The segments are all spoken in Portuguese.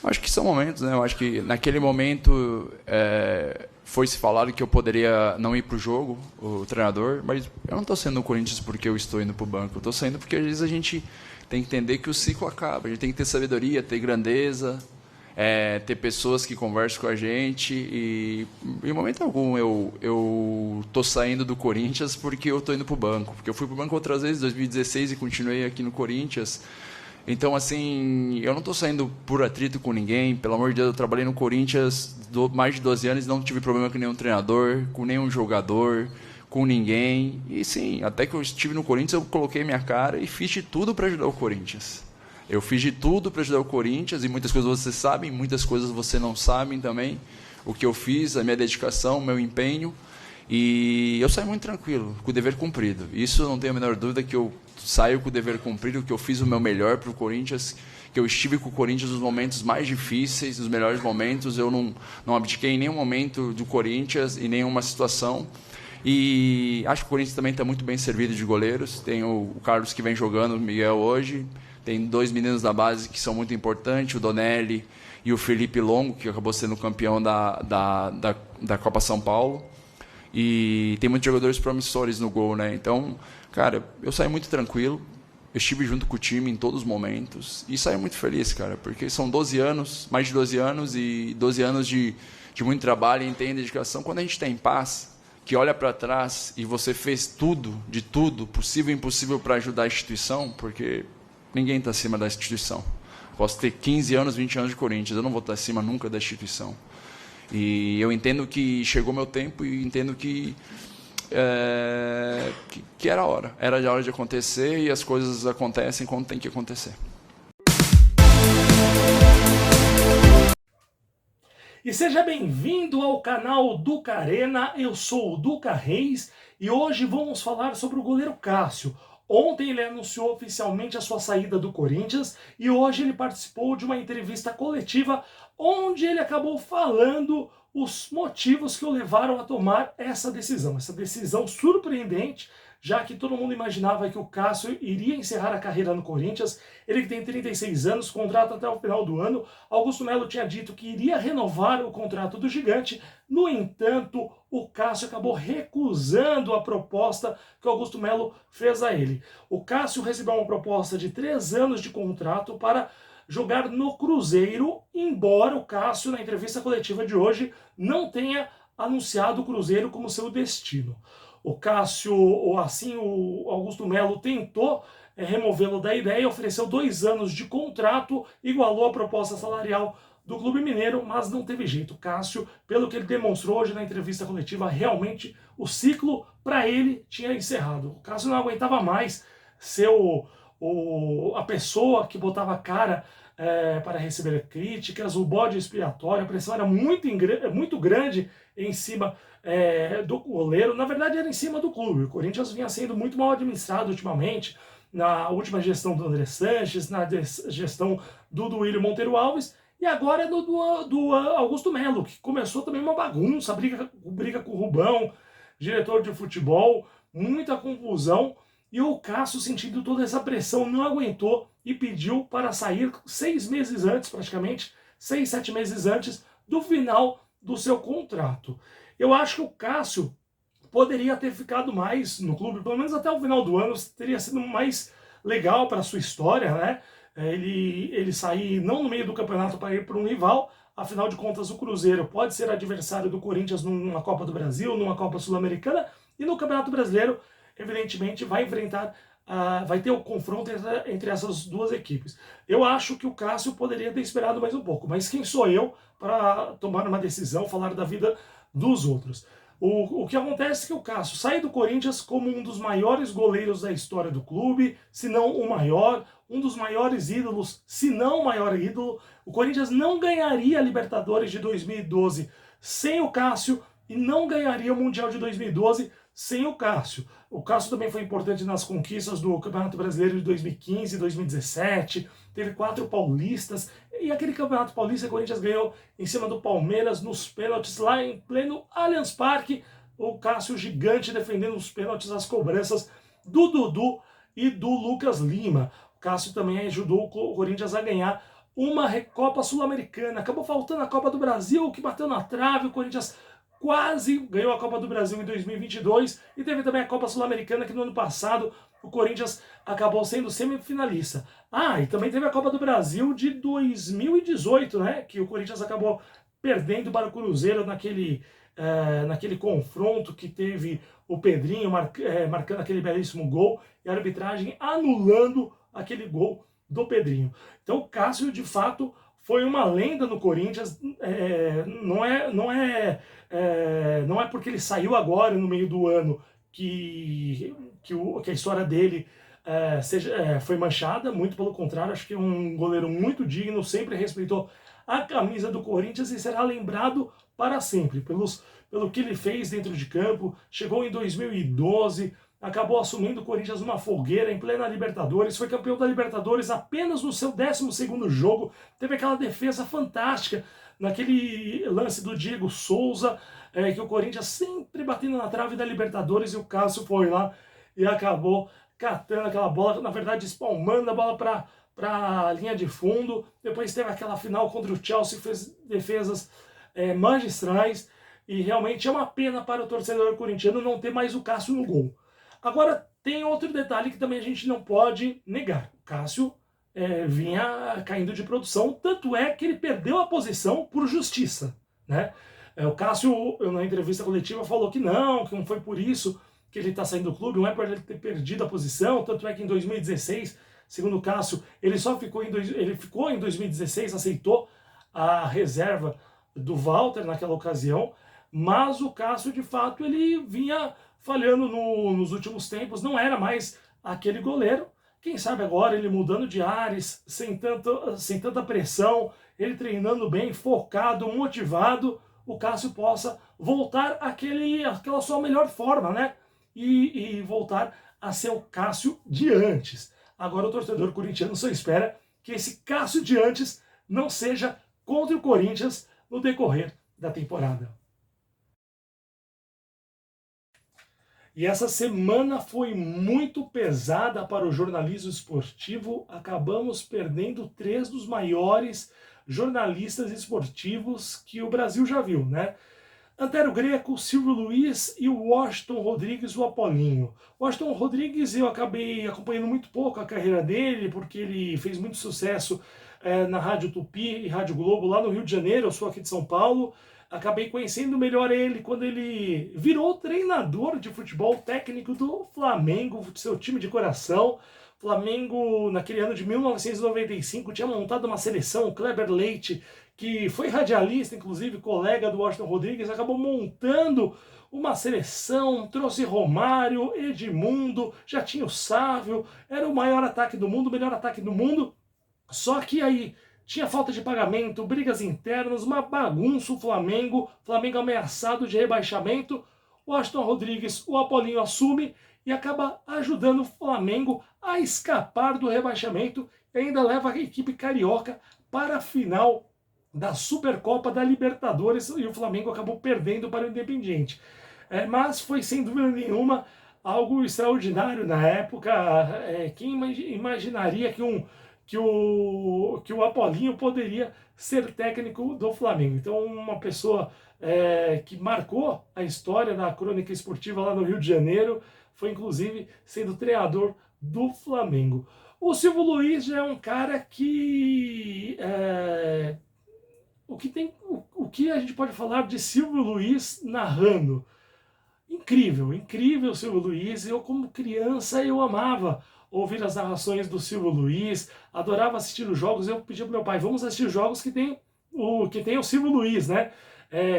Acho que são momentos, né? Eu acho que naquele momento foi se falado que eu poderia não ir pro jogo, o treinador, mas eu não estou saindo no Corinthians porque eu estou indo pro banco. Eu estou saindo porque às vezes a gente tem que entender que o ciclo acaba. A gente tem que ter sabedoria, ter grandeza, ter pessoas que conversam com a gente. E em momento algum eu tô saindo do Corinthians porque eu estou indo pro banco. Porque eu fui pro banco outras vezes, em 2016, e continuei aqui no Corinthians. Então, assim, eu não estou saindo por atrito com ninguém. Pelo amor de Deus, eu trabalhei no Corinthians mais de 12 anos e não tive problema com nenhum treinador, com nenhum jogador, com ninguém. E sim, até que eu estive no Corinthians, eu coloquei minha cara e fiz de tudo para ajudar o Corinthians. Eu fiz de tudo para ajudar o Corinthians e muitas coisas você sabe, muitas coisas você não sabe também. O que eu fiz, a minha dedicação, o meu empenho. E eu saio muito tranquilo, com o dever cumprido. Isso eu não tenho a menor dúvida que eu saio com o dever cumprido, que eu fiz o meu melhor para o Corinthians, que eu estive com o Corinthians nos momentos mais difíceis, nos melhores momentos. Eu não abdiquei em nenhum momento do Corinthians, em nenhuma situação. E acho que o Corinthians também está muito bem servido de goleiros. Tem o Carlos que vem jogando, o Miguel hoje. Tem dois meninos da base que são muito importantes, o Donelli e o Felipe Longo, que acabou sendo campeão da Copa São Paulo. E tem muitos jogadores promissores no gol, né? Então, cara, eu saio muito tranquilo. Eu estive junto com o time em todos os momentos. E saio muito feliz, cara, porque são 12 anos, mais de 12 anos, e 12 anos de muito trabalho e empenho e dedicação. Quando a gente está em paz, que olha para trás e você fez tudo, de tudo, possível e impossível para ajudar a instituição, porque ninguém está acima da instituição. Posso ter 15 anos, 20 anos de Corinthians, eu não vou estar acima nunca da instituição. E eu entendo que chegou meu tempo e entendo que era a hora. Era a hora de acontecer e as coisas acontecem quando tem que acontecer. E seja bem-vindo ao canal Duca Arena, eu sou o Duca Reis e hoje vamos falar sobre o goleiro Cássio. Ontem ele anunciou oficialmente a sua saída do Corinthians e hoje ele participou de uma entrevista coletiva onde ele acabou falando os motivos que o levaram a tomar essa decisão surpreendente, já que todo mundo imaginava que o Cássio iria encerrar a carreira no Corinthians. Ele que tem 36 anos, contrato até o final do ano. Augusto Melo tinha dito que iria renovar o contrato do gigante. No entanto, o Cássio acabou recusando a proposta que o Augusto Melo fez a ele. O Cássio recebeu uma proposta de 3 anos de contrato para jogar no Cruzeiro, embora o Cássio, na entrevista coletiva de hoje, não tenha anunciado o Cruzeiro como seu destino. O Cássio, ou assim o Augusto Melo, tentou removê-lo da ideia e ofereceu 2 anos de contrato, igualou a proposta salarial do Clube Mineiro, mas não teve jeito. O Cássio, pelo que ele demonstrou hoje na entrevista coletiva, realmente o ciclo para ele tinha encerrado. O Cássio não aguentava mais ser a pessoa que botava a cara para receber críticas, o bode expiatório, a pressão era muito grande em cima do goleiro. Na verdade, era em cima do clube. O Corinthians vinha sendo muito mal administrado ultimamente, na última gestão do André Sanches, na gestão do Duílio Monteiro Alves, e agora é do Augusto Melo, que começou também uma bagunça, briga com o Rubão, diretor de futebol, muita confusão, e o Cássio, sentindo toda essa pressão, não aguentou e pediu para sair 6 meses antes, praticamente, 6, 7 meses antes do final do seu contrato. Eu acho que o Cássio poderia ter ficado mais no clube, pelo menos até o final do ano, teria sido mais legal para a sua história, né? Ele sair não no meio do campeonato para ir para um rival, afinal de contas o Cruzeiro pode ser adversário do Corinthians numa Copa do Brasil, numa Copa Sul-Americana, e no Campeonato Brasileiro, evidentemente, vai ter o confronto entre essas duas equipes. Eu acho que o Cássio poderia ter esperado mais um pouco, mas quem sou eu para tomar uma decisão, falar da vida dos outros? O que acontece é que o Cássio sai do Corinthians como um dos maiores goleiros da história do clube, se não o maior, um dos maiores ídolos, se não o maior ídolo. O Corinthians não ganharia a Libertadores de 2012 sem o Cássio e não ganharia o Mundial de 2012 sem o Cássio. O Cássio também foi importante nas conquistas do Campeonato Brasileiro de 2015 e 2017, teve 4 paulistas, e aquele Campeonato Paulista, o Corinthians ganhou em cima do Palmeiras nos pênaltis, lá em pleno Allianz Parque, o Cássio gigante defendendo os pênaltis, as cobranças do Dudu e do Lucas Lima. O Cássio também ajudou o Corinthians a ganhar uma Recopa Sul-Americana. Acabou faltando a Copa do Brasil, que bateu na trave, o Corinthians quase ganhou a Copa do Brasil em 2022 e teve também a Copa Sul-Americana, que no ano passado o Corinthians acabou sendo semifinalista. Ah, e também teve a Copa do Brasil de 2018, né, que o Corinthians acabou perdendo para o Cruzeiro naquele confronto que teve o Pedrinho marcando aquele belíssimo gol e a arbitragem anulando aquele gol do Pedrinho. Então o Cássio, de fato, foi uma lenda no Corinthians. Não é porque ele saiu agora no meio do ano que a história dele foi manchada, muito pelo contrário. Acho que é um goleiro muito digno, sempre respeitou a camisa do Corinthians e será lembrado para sempre pelo que ele fez dentro de campo. Chegou em 2012, acabou assumindo o Corinthians numa folgueira em plena Libertadores, foi campeão da Libertadores apenas no seu 12º jogo, teve aquela defesa fantástica naquele lance do Diego Souza, que o Corinthians sempre batendo na trave da Libertadores, e o Cássio foi lá e acabou catando aquela bola, na verdade espalmando a bola para a linha de fundo. Depois teve aquela final contra o Chelsea, fez defesas magistrais, e realmente é uma pena para o torcedor corintiano não ter mais o Cássio no gol. Agora, tem outro detalhe que também a gente não pode negar. O Cássio vinha caindo de produção, tanto é que ele perdeu a posição por justiça, né? O Cássio, na entrevista coletiva, falou que não foi por isso que ele está saindo do clube, não é por ele ter perdido a posição, tanto é que em 2016, segundo o Cássio, ele ficou em 2016, aceitou a reserva do Walter naquela ocasião, mas o Cássio, de fato, ele vinha falhando nos últimos tempos, não era mais aquele goleiro. Quem sabe agora ele mudando de ares, sem tanta pressão, ele treinando bem, focado, motivado, o Cássio possa voltar àquela sua melhor forma, né? E voltar a ser o Cássio de antes. Agora o torcedor corintiano só espera que esse Cássio de antes não seja contra o Corinthians no decorrer da temporada. E essa semana foi muito pesada para o jornalismo esportivo. Acabamos perdendo 3 dos maiores jornalistas esportivos que o Brasil já viu, né? Antero Greco, Silvio Luiz e o Washington Rodrigues, o Apolinho. O Washington Rodrigues, eu acabei acompanhando muito pouco a carreira dele, porque ele fez muito sucesso na Rádio Tupi e Rádio Globo lá no Rio de Janeiro. Eu sou aqui de São Paulo. Acabei conhecendo melhor ele quando ele virou treinador de futebol técnico do Flamengo, seu time de coração. Flamengo, naquele ano de 1995, tinha montado uma seleção, o Kleber Leite, que foi radialista, inclusive colega do Washington Rodrigues, acabou montando uma seleção, trouxe Romário, Edmundo, já tinha o Sávio, era o maior ataque do mundo, o melhor ataque do mundo. Só que aí tinha falta de pagamento, brigas internas, uma bagunça o Flamengo ameaçado de rebaixamento. O Washington Rodrigues, o Apolinho assume e acaba ajudando o Flamengo a escapar do rebaixamento e ainda leva a equipe carioca para a final da Supercopa da Libertadores, e o Flamengo acabou perdendo para o Independiente. Mas foi sem dúvida nenhuma algo extraordinário na época. Quem imaginaria que o Apolinho poderia ser técnico do Flamengo? Então, uma pessoa que marcou a história da crônica esportiva lá no Rio de Janeiro, foi inclusive sendo treinador do Flamengo. O Silvio Luiz já é um cara que... O que a gente pode falar de Silvio Luiz narrando? Incrível, incrível o Silvio Luiz. Eu, como criança, eu amava ouvir as narrações do Silvio Luiz, adorava assistir os jogos. Eu pedia pro meu pai, vamos assistir os jogos que tem o Silvio Luiz, né?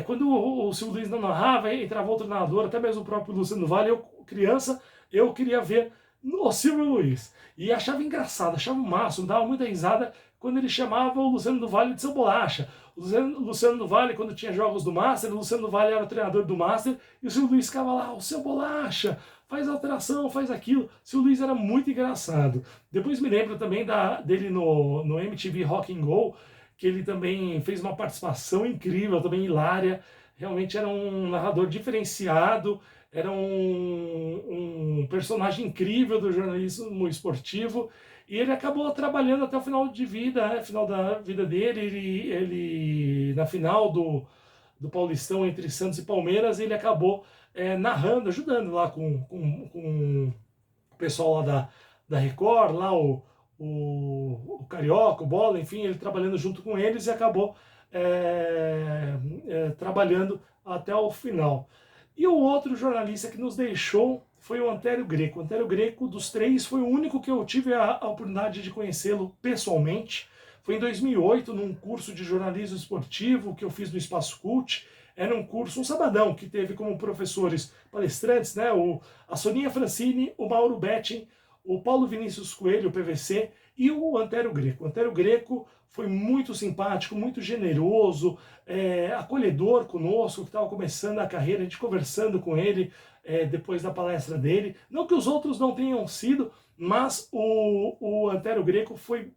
Quando o Silvio Luiz não narrava, entrava outro narrador, até mesmo o próprio Luciano Vale. Eu, criança, eu queria ver o Silvio Luiz. E achava engraçado, achava o máximo, dava muita risada quando ele chamava o Luciano do Vale de seu bolacha. O Luciano do Vale, quando tinha jogos do Master, o Luciano do Vale era o treinador do Master, e o Silvio Luiz ficava lá, o seu bolacha, faz alteração, faz aquilo. O Silvio Luiz era muito engraçado. Depois me lembro também dele no MTV Rock and Go, que ele também fez uma participação incrível, também hilária. Realmente era um narrador diferenciado, era um personagem incrível do jornalismo esportivo. E ele acabou trabalhando até o final de vida, né? Final da vida dele, ele na final do Paulistão entre Santos e Palmeiras, ele acabou narrando, ajudando lá com o pessoal lá da Record, lá o Carioca, o Bola, enfim, ele trabalhando junto com eles e acabou trabalhando até o final. E o outro jornalista que nos deixou foi o Antério Greco. O Antério Greco, dos três, foi o único que eu tive a oportunidade de conhecê-lo pessoalmente. Foi em 2008, num curso de jornalismo esportivo que eu fiz no Espaço Cult. Era um curso, um sabadão, que teve como professores palestrantes, né, a Soninha Francini, o Mauro Betting, o Paulo Vinícius Coelho, o PVC, e o Antério Greco. O Antério Greco foi muito simpático, muito generoso, acolhedor conosco, que estava começando a carreira, a gente conversando com ele depois da palestra dele. Não que os outros não tenham sido, mas o Antério Greco foi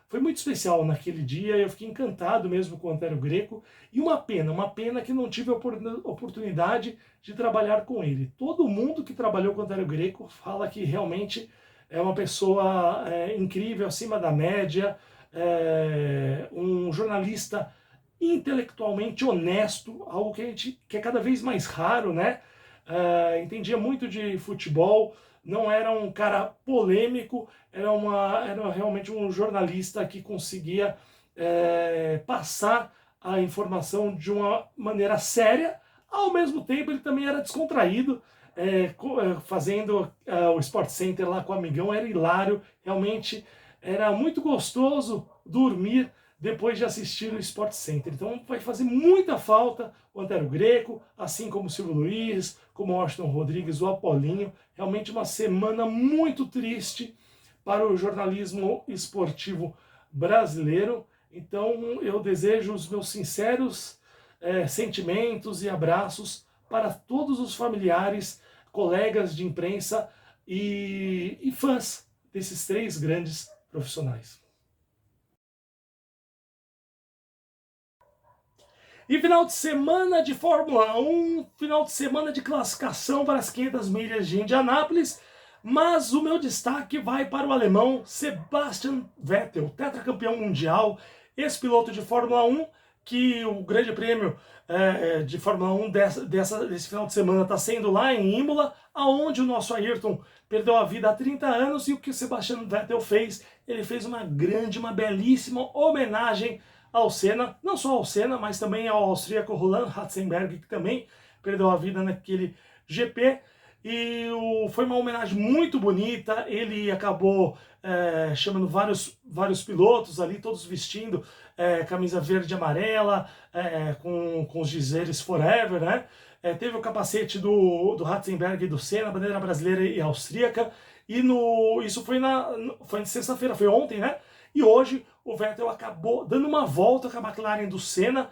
foi muito especial naquele dia. Eu fiquei encantado mesmo com o Antério Greco. E uma pena que não tive a oportunidade de trabalhar com ele. Todo mundo que trabalhou com o Antério Greco fala que realmente é uma pessoa incrível, acima da média, um jornalista intelectualmente honesto, algo que é cada vez mais raro, né? Entendia muito de futebol, não era um cara polêmico, era realmente um jornalista que conseguia passar a informação de uma maneira séria. Ao mesmo tempo, ele também era descontraído, fazendo o Sport Center lá com o amigão, era hilário, realmente era muito gostoso dormir depois de assistir o Sport Center. Então vai fazer muita falta o Antério Greco, assim como o Silvio Luiz, como o Washington Rodrigues, o Apolinho. Realmente uma semana muito triste para o jornalismo esportivo brasileiro. Então eu desejo os meus sinceros sentimentos e abraços para todos os familiares, colegas de imprensa e fãs desses três grandes profissionais. E final de semana de Fórmula 1, final de semana de classificação para as 500 milhas de Indianápolis, mas o meu destaque vai para o alemão Sebastian Vettel, tetracampeão mundial, ex-piloto de Fórmula 1, que o grande prêmio de Fórmula 1 desse final de semana está sendo lá em Imola, aonde o nosso Ayrton perdeu a vida há 30 anos, e o que o Sebastian Vettel fez? Ele fez uma belíssima homenagem ao Senna, não só ao Senna, mas também ao austríaco Roland Ratzenberger, que também perdeu a vida naquele GP. E foi uma homenagem muito bonita. Ele acabou chamando vários pilotos ali, todos vestindo camisa verde e amarela, com os dizeres Forever, né? Teve o capacete do Ratzenberger e do Senna, bandeira brasileira e austríaca. E isso foi na sexta-feira, foi ontem, né? E hoje o Vettel acabou dando uma volta com a McLaren do Senna,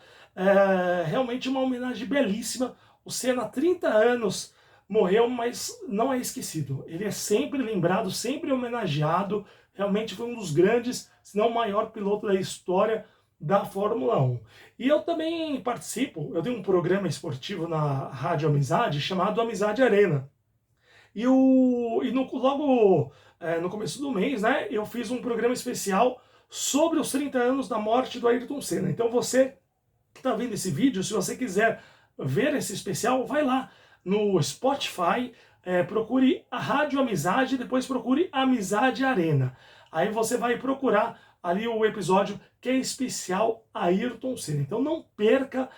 realmente uma homenagem belíssima. O Senna, há 30 anos, morreu, mas não é esquecido. Ele é sempre lembrado, sempre homenageado. Realmente foi um dos grandes, se não o maior piloto da história da Fórmula 1. E eu também participo, eu tenho um programa esportivo na Rádio Amizade chamado Amizade Arena. Logo no começo do mês, né, eu fiz um programa especial sobre os 30 anos da morte do Ayrton Senna. Então você que está vendo esse vídeo, se você quiser ver esse especial, vai lá no Spotify, procure a Rádio Amizade, depois procure Amizade Arena. Aí você vai procurar ali o episódio que é especial Ayrton Senna. Então não perca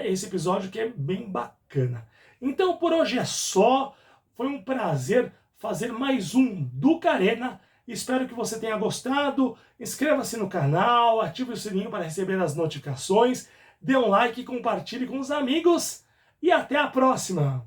esse episódio, que é bem bacana. Então por hoje é só. Foi um prazer fazer mais um Duca Arena. Espero que você tenha gostado. Inscreva-se no canal, ative o sininho para receber as notificações. Dê um like, compartilhe com os amigos. E até a próxima!